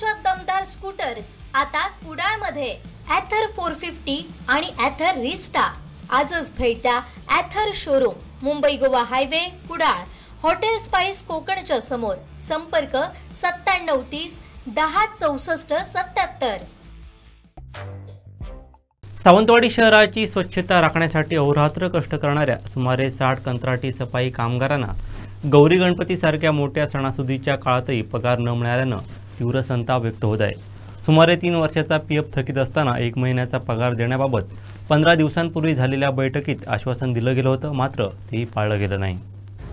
कोकणच्या दमदार स्कूटर्स आता कुडाळमध्ये ॲथर 450 आणि ॲथर रिस्टा। आजच भेट द्या Ather showroom, Mumbai Goa highway, Kudal, hotel spice कोकणच्या समोर। संपर्क 9730 10 64 77। सावंतवाडी शहराची स्वच्छता राखण्यासाठी अहोरात्र कष्ट करणाऱ्या सुमारे 60 कंत्राटी सफाई कामगारांना गौरी गणपती सारख्या मोठ्या सणासुदीच्या काळातही पगार न मिळाल्याने तीव्र संताप व्यक्त होत आहे। सुमारे 3 वर्षाचा पीएफ थकीत असताना 1 महिन्याचा पगार देण्याबाबत 15 दिवसांपूर्वी झालेल्या बैठकीत आश्वासन दिलं गेलं होतं, मात्र तेही पाळलं गेलं नाही।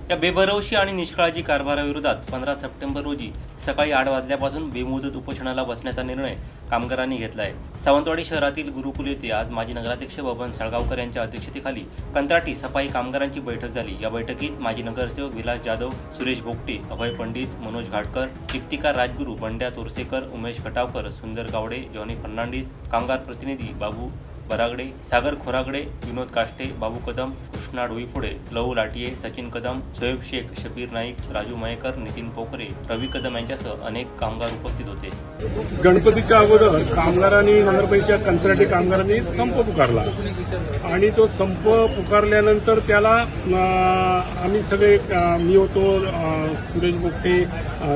या बेभरवशी आणि निष्काळजी कारभाराविरोधात 15 सप्टेंबर रोजी सकाळी 8 वाजल्यापासून बेमुदत उपोषणाला बसण्याचा निर्णय कामगारांनी घेतला आहे। सावंतवाडी शहरातील गुरुकुल येथे आज माजी नगराध्यक्ष बबन सळगावकर यांच्या अध्यक्षतेखाली कंत्राटी सफाई कामगारांची बैठक झाली। या बैठकीत माजी नगरसेवक विलास जाधव, सुरेश भोगटे, अभय पंडित, मनोज घाटकर, दीप्तिका राजगुरू, बंड्या तोरसेकर, उमेश खटावकर, सुंदर गावडे, जॉनी फर्नांडिस, कामगार प्रतिनिधी बाबू बरागडे, सागर खोरागडे, विनोद काष्टे, बाबू कदम, कृष्णा डोईफोडे, लहू लाटिये, सचिन कदम, शोएब शेख, शबीर नाईक, राजू मयेकर, नितीन पोकरे, रवी कदम यांच्यासह अनेक कामगार उपस्थित होते। गणपतीच्या अगोदर कामगारांनी, नगरपालिकेच्या कंत्राटी कामगारांनी संप पुकारला आणि तो संप पुकारल्यानंतर त्याला आम्ही सगळे, मी होतो, सुरेश भोगटे,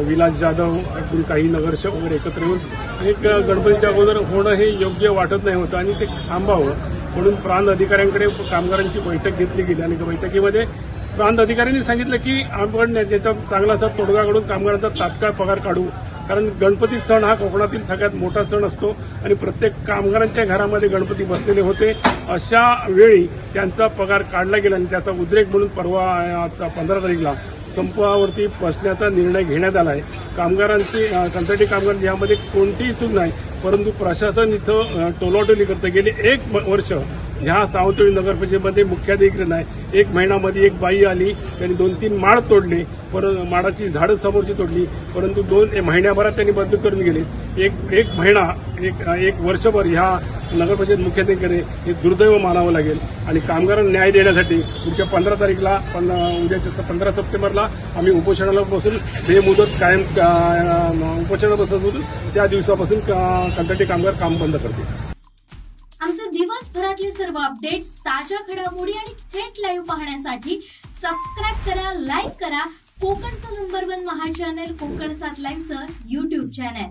विलास जाधव, अजून काही नगरसेवक वगैरे एकत्र येऊन एक गणपतीच्या अगोदर होणं हे योग्य वाटत नाही होतं आणि ते थांबावं म्हणून प्रांत अधिकाऱ्यांकडे कामगारांची बैठक घेतली गेली आणि बैठकीमध्ये प्रांत अधिकाऱ्यांनी सांगितलं की आपण याचा चांगला असा तोडगा काढून कामगारांचा तात्काळ पगार काढू, कारण गणपती सण हा कोकणातील सगळ्यात मोठा सण असतो आणि प्रत्येक कामगारांच्या घरामध्ये गणपती बसलेले होते। अशा वेळी त्यांचा पगार काढला गेला आणि त्याचा उद्रेक म्हणून परवा 15 तारीखला संपावरती बसण्याचा निर्णय घेण्यात आला आहे। कामगारांची, कंत्राटी कामगार यामध्ये कोणतीही चूक नाही, परंतु प्रशासन इथं टोलाटोली करतं। गेले 1 वर्ष ह्या सावंतवाडी नगरपालिकेमध्ये मुख्याधिकारी नाही, 1 महिन्यामध्ये एक बाई आली, त्यांनी 2-3 माड तोडले, परंतु माडाची झाडं समोरची तोडली, परंतु 2 महिन्याभरात त्यांनी बंद करून गेले। एक महिना, एक वर्षभर ह्या नगरपरिषद मुख्याधिकारी हे दुर्दैव मानावं लागेल आणि कामगारांना न्याय देण्यासाठी पुढच्या 15 तारीखला, उद्याच्या 15 सप्टेंबरला आम्ही उपोषणाला बसून बेमुदत कायम उपोषणाला बसून त्या दिवसापासून कंत्राटी कामगार काम बंद करतील। आमचे दिवसभरातले सर्व अपडेट्स, ताज्या घडामोडी आणि थेट लाईव्ह पाहण्यासाठी सबस्क्राइब करा, लाईक करा कोकणचं नंबर 1 महा चॅनल कोकण 7 लाईव्हचं YouTube चॅनल।